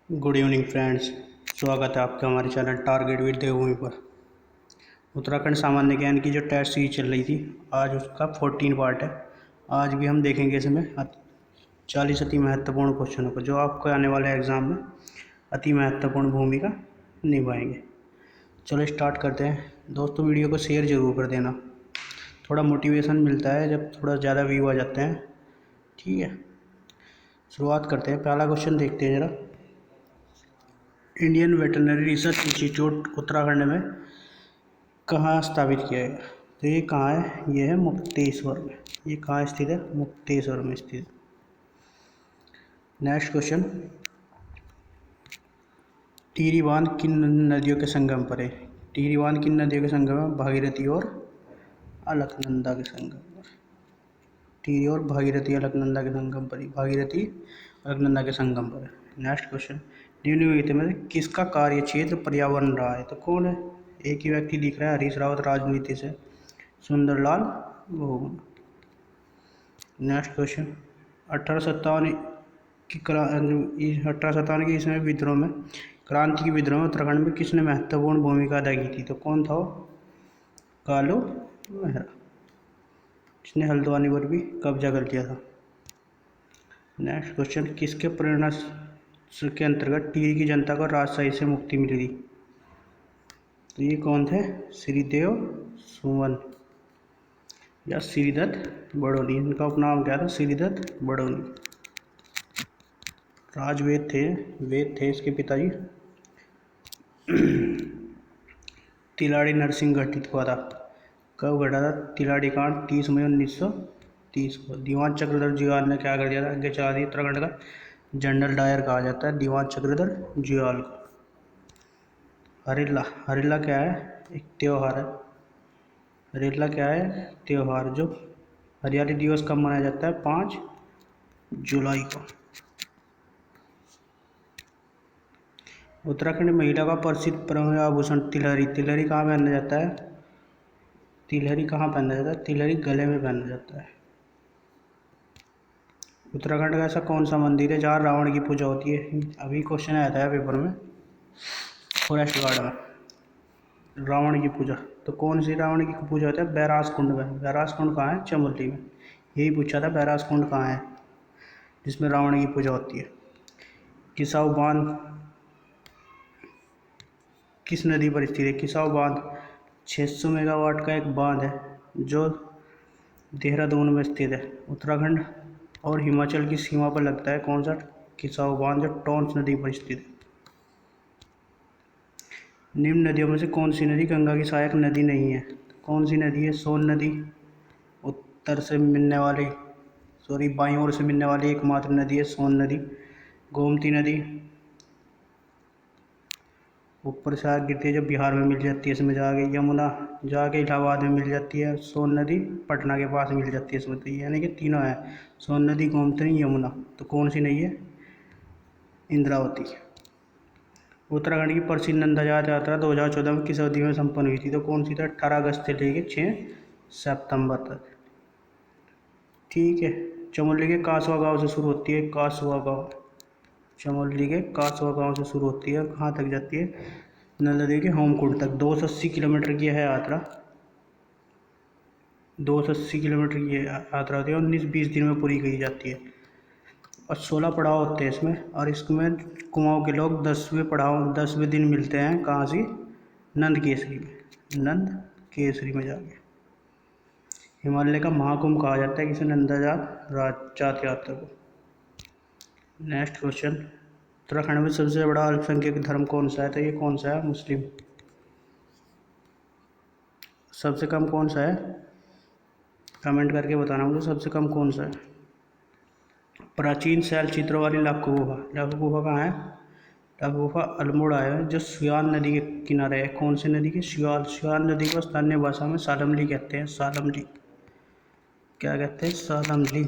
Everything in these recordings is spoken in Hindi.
Good evening friends. स्वागत है आपका हमारे चैनल टारगेट विद देवभूमि पर। उत्तराखंड सामान्य ज्ञान की जो टेस्ट सीरीज चल रही थी, आज उसका 14 पार्ट है। आज भी हम देखेंगे इसमें 40 अति महत्वपूर्ण क्वेश्चनों को जो आपको आने वाले एग्ज़ाम में अति महत्वपूर्ण भूमिका निभाएंगे। चलो स्टार्ट करते हैं। दोस्तों, वीडियो को शेयर ज़रूर कर देना, थोड़ा मोटिवेशन मिलता है जब थोड़ा ज़्यादा व्यू आ जाते हैं। ठीक है, शुरुआत करते हैं। पहला क्वेश्चन देखते हैं ज़रा। Indian veterinary research institute Uttarakhand में कहाँ स्थापित किया गया? तो ये कहाँ है? ये है मुक्तेश्वर में। ये कहाँ स्थित है? मुक्तेश्वर में स्थित। नेक्स्ट क्वेश्चन, टिहरी बांध किन नदियों के संगम पर है? टिहरी बांध किन नदियों के संगम है? भागीरथी और अलकनंदा के संगम पर। टिहरी और भागीरथी अलकनंदा के संगम पर ही, भागीरथी अलकनंदा के संगम पर है। नेक्स्ट क्वेश्चन, निम्नलिखित में किसका कार्य क्षेत्र पर्यावरण रहा है? तो कौन है? एक ही व्यक्ति दिख रहा है, हरीश रावत राजनीति से, सुंदरलाल गौगुन। नेक्स्ट क्वेश्चन, 1857 की इसमें विद्रोह में, क्रांति की विद्रोह में उत्तराखंड में किसने महत्वपूर्ण भूमिका अदा की थी? तो कौन था वो? कालू मेहरा, जिसने हल्द्वानी पर भी कब्जा कर लिया था। नेक्स्ट क्वेश्चन, किसके प्रेरणा के अंतर्गत टिहरी की जनता को राजशाही से मुक्ति मिली थी? तो ये कौन थे? श्रीदेव सुमन या श्रीदत्त बड़ौनी। इनका उपनाम क्या था? श्रीदत्त बड़ौनी। राजवेद थे, वेद थे इसके पिताजी। तिलाड़ी नरसिंह घटित हुआ था। कब घटा था तिलाड़ी कांड? 30 मई 1930 को। दीवान चक्रधर जुयाल ने क्या कर दिया था? आगे चला दिया। उत्तराखंड का जनरल डायर कहा जाता है दीवान चक्रधर जुयाल को। हरेला, हरेला क्या है? एक त्यौहार है। हरेला क्या है? त्यौहार। जो हरियाली दिवस कब मनाया जाता है? 5 जुलाई को। उत्तराखंड महिला का प्रसिद्ध परंपरा आभूषण तिलहरी। तिलहरी कहाँ पहना जाता है? तिलहरी कहाँ पहना जाता है? तिलहरी गले में पहना जाता है। उत्तराखंड का ऐसा कौन सा मंदिर है जहाँ रावण की पूजा होती है? अभी क्वेश्चन आया था पेपर में, फॉरेस्ट गार्ड में। रावण की पूजा, तो कौन सी रावण की पूजा होती है? बैरास कुंड में। बैरास कुंड कहाँ है? चमोली में। यही पूछा था, बैरास कुंड कहाँ है जिसमें रावण की पूजा होती है। किसाऊ बांध किस नदी पर स्थित है? किसाऊ बांध 600 मेगावाट का एक बांध है जो देहरादून में स्थित है। उत्तराखंड और हिमाचल की सीमा पर लगता है। कौन सा? किसाऊ बांध, जो टोंस नदी पर स्थित है। निम्न नदियों में से कौन सी नदी गंगा की सहायक नदी नहीं है? कौन सी नदी है? सोन नदी, उत्तर से मिलने वाली, बाईं ओर से मिलने वाली एकमात्र नदी है सोन नदी। गोमती नदी ऊपर से आगे गिरती है, जो बिहार में मिल जाती है इसमें जाके। यमुना जाके इलाहाबाद में मिल जाती है। सोन नदी पटना के पास मिल जाती है इसमें। तो यानी कि तीनों है, सोन नदी, गोमती, यमुना। तो कौन सी नहीं है? इंद्रावती। उत्तराखंड की प्रसिद्ध नंदा यात्रा 2014 में किस अवधि में संपन्न हुई थी? तो कौन सी था? 18 अगस्त से लेकर 6 सितंबर तक। ठीक है, चमोली के कासवा गांव से शुरू होती है। कासवा गांव, चमोली के कासवा गांव से शुरू होती है, कहाँ तक जाती है? नल नदी के होमकुंड तक। 280 किलोमीटर की है यात्रा। 280 किलोमीटर की यात्रा होती है और 19-20 दिन में पूरी की जाती है। और 16 पड़ाव होते हैं इसमें। और इसमें कुमाऊँ के लोग 10वें दिन मिलते हैं। कहाँ से? नंद केसरी में। नंद केसरी में जाके हिमालय का महाकुंभ कहा जाता है किसे? नंदा जात यात्रा को। नेक्स्ट क्वेश्चन, उत्तराखंड में सबसे बड़ा अल्पसंख्यक धर्म कौन सा है? तो ये कौन सा है? मुस्लिम। सबसे कम कौन सा है? कमेंट करके बताना मुझे, सबसे कम कौन सा है? प्राचीन शैल चित्रों वाली लाखू गुफा। लाखू गुफा कहाँ है? लाखू गुफा अल्मोड़ा है, जो स्याल नदी के किनारे है। कौन सी नदी के? स्याल नदी को स्थानीय भाषा में सालमली कहते हैं। सालमली, क्या कहते हैं? सालमली।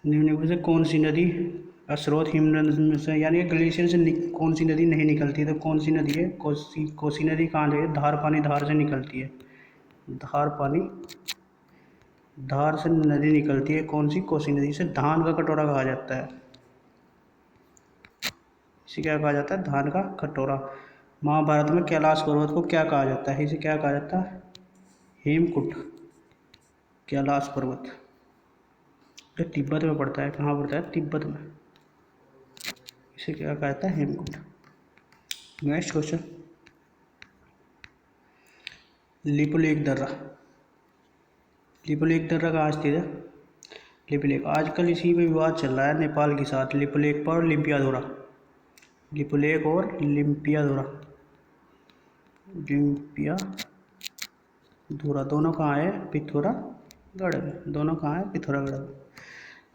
निम्न में से कौन सी नदी स्रोत हिमनद में से, यानी ग्लेशियर से कौन सी नदी नहीं निकलती? तो कौन सी नदी है? कोसी नदी कहाँ से? धार पानी, धार से निकलती है। धार पानी धार से नदी निकलती है, कौन सी? कोसी नदी। से धान का कटोरा कहा जाता है। इसे क्या कहा जाता है? धान का कटोरा। महाभारत में कैलाश पर्वत को क्या कहा जाता है? इसे क्या कहा जाता है? हेमकुट। कैलाश पर्वत जो तिब्बत में पड़ता है। कहाँ पड़ता है? तिब्बत में। इसे क्या कहा जाता है? हेमकुट। नेक्स्ट क्वेश्चन, लिपुलेख दर्रा। लिपुलेख दर्रा कहाँ स्थित है? लिपुलेख, आजकल इसी में विवाद चल रहा है नेपाल के साथ, लिपुलेख पर और लिम्पियाधोरा। लिपुलेख और लिम्पियाधोरा। लिम्पियाधोरा दोनों कहाँ है? पिथौरागढ़ में। दोनों कहाँ है? पिथौरागढ़ में।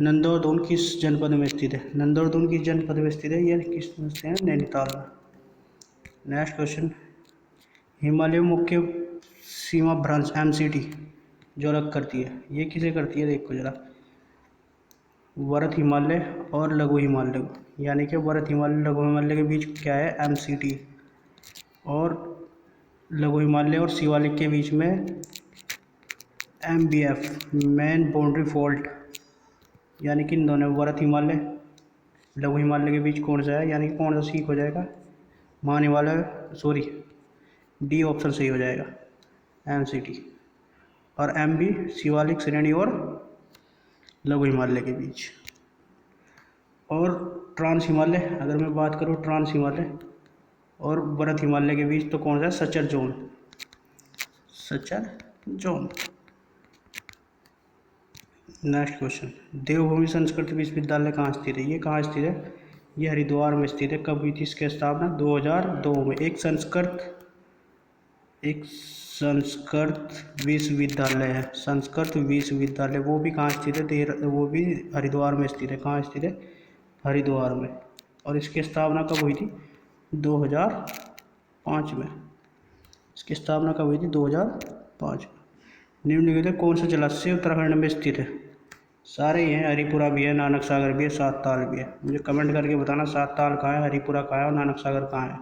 नंदौरदून किस जनपद में स्थित है? नंदौरदून किस जनपद में स्थित है? यह किस में स्थित है? नैनीताल में। नेक्स्ट क्वेश्चन, हिमालय मुख्य सीमा भ्रंश MCT जो अलग करती है, ये किसे करती है? देखो जरा, वरद हिमालय और लघु हिमालय, यानी कि वरद हिमालय लघु हिमालय के बीच क्या है? MCT। और लघु हिमालय और शिवालिक के बीच में MBF, मेन बाउंड्री फॉल्ट, यानी कि इन दोनों वरद हिमालय लघु हिमालय के बीच कौन सा है? यानी कि कौन सा सीख हो जाएगा? महान हिमालय, सॉरी डी ऑप्शन सही हो जाएगा, MCT। और MB शिवालिक श्रेणी और लघु हिमालय के बीच। और ट्रांस हिमालय, अगर मैं बात करूँ ट्रांस हिमालय और वरद हिमालय के बीच, तो कौन सा? Suture zone. Suture zone. Next question, Devbhoomi Sanskrit Vishwavidyalaya कहाँ स्थित है? ये कहाँ स्थित है? ये हरिद्वार में स्थित है। कब हुई थी इसकी स्थापना? 2002 में। एक संस्कृत विश्वविद्यालय है, संस्कृत विश्वविद्यालय, वो भी कहाँ स्थित है? वो भी हरिद्वार में स्थित है। कहाँ स्थित है? हरिद्वार में। और इसकी स्थापना कब हुई थी? 2005 में। इसकी स्थापना कब हुई थी? 2005 में। निम्नलिखित कौन सा जलाशय उत्तराखंड में स्थित है? सारे ही हैं, हरिपुरा भी है, नानक सागर भी है, सात ताल भी है। मुझे कमेंट करके बताना सात ताल कहाँ है, हरिपुरा कहाँ है और नानक सागर कहाँ है।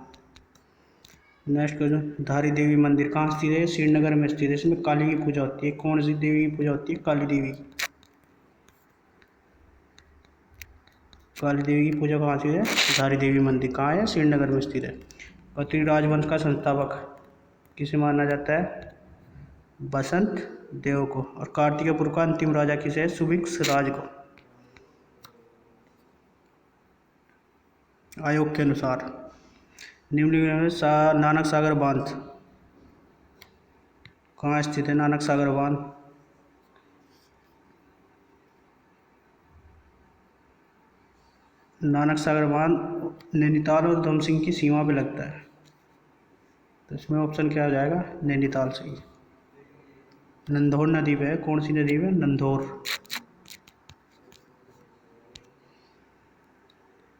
नेक्स्ट क्वेश्चन, धारी देवी मंदिर कहाँ स्थित है? श्रीनगर में स्थित है। इसमें काली की पूजा होती है। कौन सी देवी की पूजा होती है? काली देवी की। काली देवी की पूजा कहाँ स्थित है? धारी देवी मंदिर कहाँ है? श्रीनगर में स्थित है। कत्री राजवंश का संस्थापक किसे माना जाता है? बसंत देव को। और कार्तिकपुर का अंतिम राजा किसे है? सुभिक्ष राज को, आयोग के अनुसार। निम्नलिखित में नानक सागर बांध कहाँ स्थित है? नानक सागर बांध नानक सागर बांध नैनीताल और उधमसिंह की सीमा पे लगता है, तो इसमें ऑप्शन क्या हो जाएगा? नैनीताल सही। नंधौर नदी पे है। कौन सी नदी पे? नंधौर।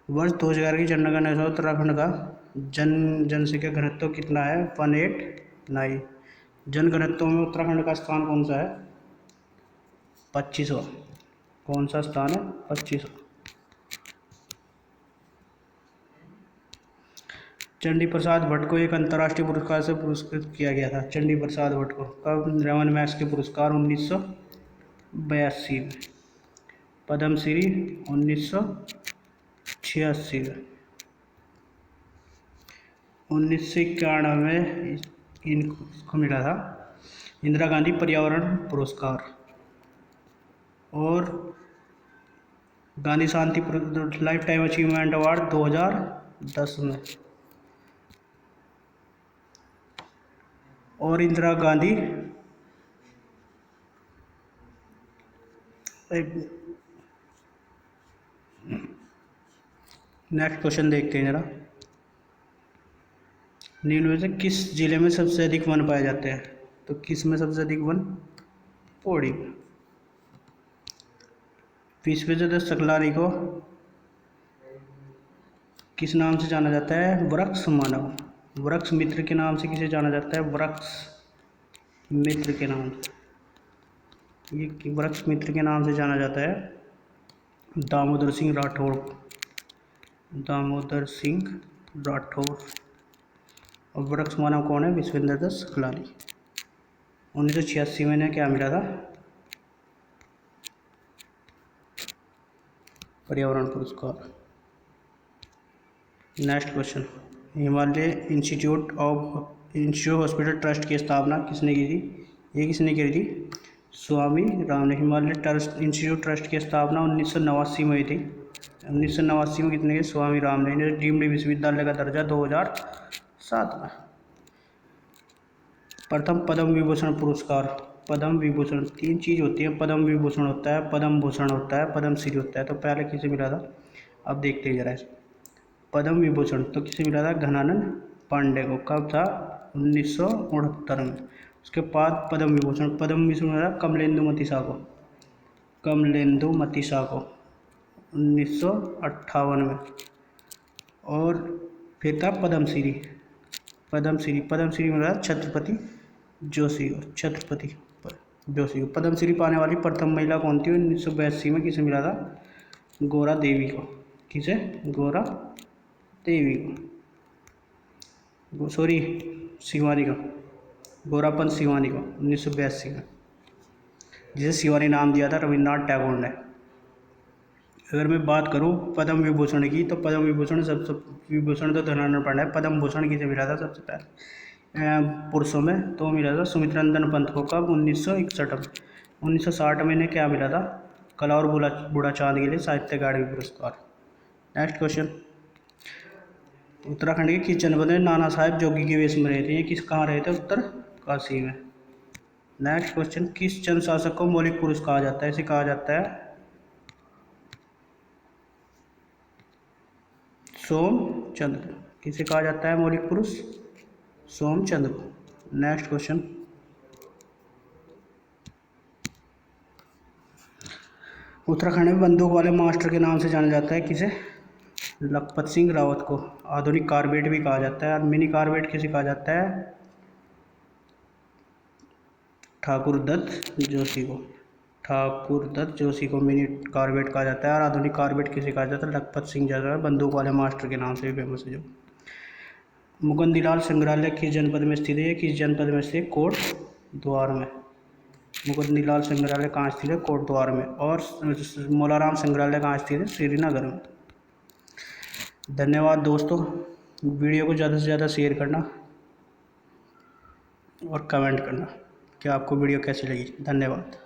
वर्ष 2011 की जनगणना के अनुसार उत्तराखंड का जनसंख्या घनत्व कितना है? 189। जनघनत्व में उत्तराखंड का स्थान कौन सा है? 25वां। कौन सा स्थान है? 25वां। चंडी प्रसाद भट्ट को एक अंतर्राष्ट्रीय पुरस्कार से पुरस्कृत किया गया था। चंडी प्रसाद भट्ट को कब? रमन मैक्स के पुरस्कार 1982 में। पद्मश्री 1986 में। 1991 में इनको मिला था इंदिरा गांधी पर्यावरण पुरस्कार। और गांधी शांति लाइफ टाइम अचीवमेंट अवार्ड 2010 में। और इंदिरा गांधी नेक्स्ट क्वेश्चन देखते हैं जरा, निम्न में से किस जिले में सबसे अधिक वन पाए जाते हैं? तो किस में सबसे अधिक वन? पौड़ी में। विश्वेश्वर सकलानी को किस नाम से जाना जाता है? वृक्ष मानव। वृक्ष मित्र के नाम से किसे जाना जाता है? वृक्ष मित्र के नाम से। ये वृक्ष मित्र के नाम से जाना जाता है दामोदर सिंह राठौड़। दामोदर सिंह राठौड़। और वृक्ष मानव कौन है? विश्वेश्वर दत्त सकलानी। 1986 में इन्हें क्या मिला था? पर्यावरण पुरस्कार। Next question, Himalaya institute hospital trust की स्थापना किसने की थी? ये किसने की थी? स्वामी राम ने। हिमालय ट्रस्ट इंस्टीट्यूट ट्रस्ट की स्थापना 1989 में हुई थी। 1989 में कितने की? स्वामी राम ने। इन्हें डीम्ड विश्वविद्यालय का दर्जा 2007 में। प्रथम पद्म विभूषण पुरस्कार। पद्म विभूषण 3 चीज़ होती है, पद्म विभूषण होता है, पद्म भूषण होता है, पद्मश्री होता है। तो पहले किसे मिला था? अब देखते हैं जरा। पद्म विभूषण तो किसे मिला था? घनानंद पांडे को। कब था? 1969 में। उसके बाद पद्म विभूषण मिला कमलेंदु शाह को। कमलेंदु शाह को 1958 में। और फिर था पद्मश्री मिला छत्रपति जोशी को। पद्मश्री पाने वाली प्रथम महिला कौन थी? 1982 में। किसे मिला था? गौरा देवी को। किसे? गौरा देवी को, सॉरी शिवानी को, गौरापन शिवानी को 1982 में, जिसे शिवानी नाम दिया था रविन्द्रनाथ टैगोर ने। अगर मैं बात करूं पद्म विभूषण की, तो पद्म विभूषण विभूषण तो धनानंद पांडे है। पद्म भूषण किसे मिला था सबसे पहले पुरुषों में? तो मिला था सुमित्रनंदन पंत को। कब? 1961 में। 1960 में इन्हें क्या मिला था? कला और बूढ़ा चांद के लिए साहित्य अकादमी पुरस्कार। नेक्स्ट क्वेश्चन, उत्तराखंड के किस जनपद में नाना साहेब जोगी के वेश में रहे थे? ये कहाँ रहे थे? उत्तर काशी में। नेक्स्ट क्वेश्चन, किस चंद शासक को मौलिक पुरुष कहा जाता है? इसे कहा जाता है सोमचंद्र। किसे कहा जाता है मौलिक पुरुष? सोमचंद्र को। नेक्स्ट क्वेश्चन, उत्तराखंड में बंदूक वाले मास्टर के नाम से जाना जाता है किसे? लखपत सिंह रावत को। आधुनिक कार्बेट भी कहा जाता है। और मिनी कार्बेट किसे कहा जाता है? ठाकुर दत्त जोशी को मिनी कार्बेट कहा जाता है। और आधुनिक कार्बेट किसे कहा जाता है? लखपत सिंह जादव, बंदूक वाले मास्टर के नाम से भी फेमस है जो। मुकुंदलाल संग्रहालय किस जनपद में स्थित है? किस जनपद में स्थित? कोटद्वार में। मुकुंदलाल संग्रहालय कहाँ स्थित है? कोटद्वार में। और मौलाराम संग्रहालय कहाँ स्थित है? श्रीनगर में। धन्यवाद दोस्तों, वीडियो को ज़्यादा से ज़्यादा शेयर करना और कमेंट करना कि आपको वीडियो कैसी लगी। धन्यवाद।